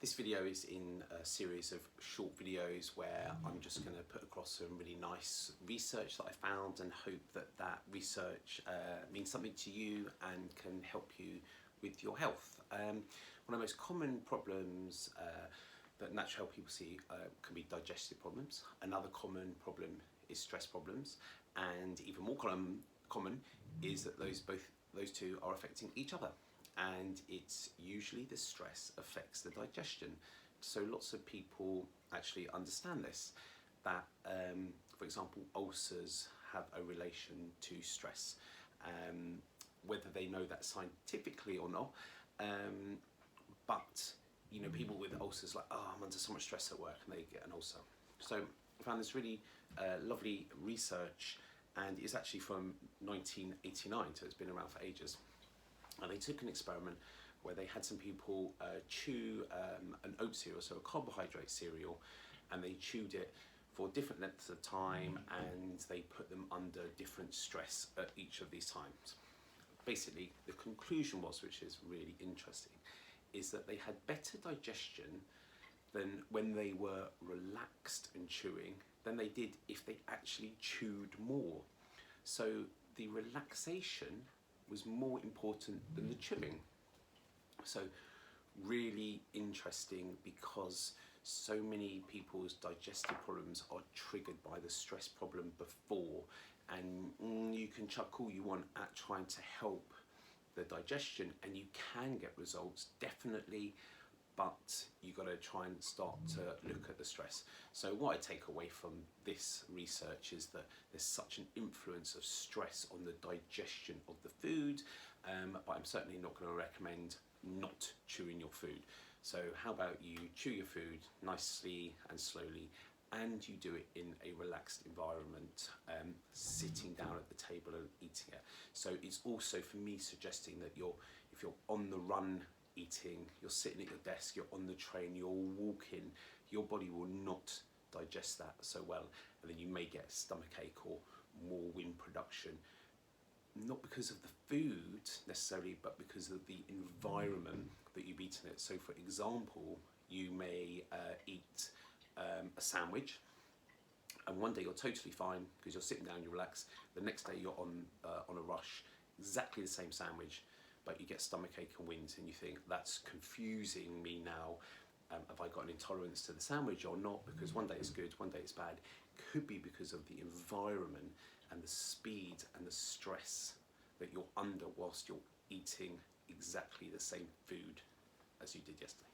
This video is in a series of short videos where I'm just going to put across some really nice research that I found and hope that that research means something to you and can help you with your health. One of the most common problems that natural health people see can be digestive problems. Another common problem is stress problems, and even more common is that those two are affecting each other. And it's usually the stress affects the digestion. So lots of people actually understand this, that for example ulcers have a relation to stress, whether they know that scientifically or not, but you know, people with ulcers like, oh, I'm under so much stress at work, and they get an ulcer. So I found this really lovely research, and it's actually from 1989, so it's been around for ages. And they took an experiment where they had some people chew an oat cereal, so a carbohydrate cereal, and they chewed it for different lengths of time, and they put them under different stress at each of these times. Basically, the conclusion was, which is really interesting, is that they had better digestion than when they were relaxed and chewing than they did if they actually chewed more. So the relaxation was more important than the chewing. So really interesting, because so many people's digestive problems are triggered by the stress problem before, and you can chuck all you want at trying to help the digestion, and you can get results, definitely, but you got to try and start to look at the stress. So what I take away from this research is that there's such an influence of stress on the digestion of the food, but I'm certainly not going to recommend not chewing your food. So how about you chew your food nicely and slowly, and you do it in a relaxed environment, sitting down at the table and eating it. So it's also, for me, suggesting that if you're on the run eating, you're sitting at your desk, you're on the train, you're walking, your body will not digest that so well, and then you may get stomachache or more wind production, not because of the food necessarily, but because of the environment that you've eaten it. So for example, you may eat a sandwich, and one day you're totally fine because you're sitting down, you're relaxed. The next day you're on a rush, exactly the same sandwich, but you get stomachache and wind, and you think, that's confusing me now. Have I got an intolerance to the sandwich or not? Because one day it's good, one day it's bad. Could be because of the environment and the speed and the stress that you're under whilst you're eating exactly the same food as you did yesterday.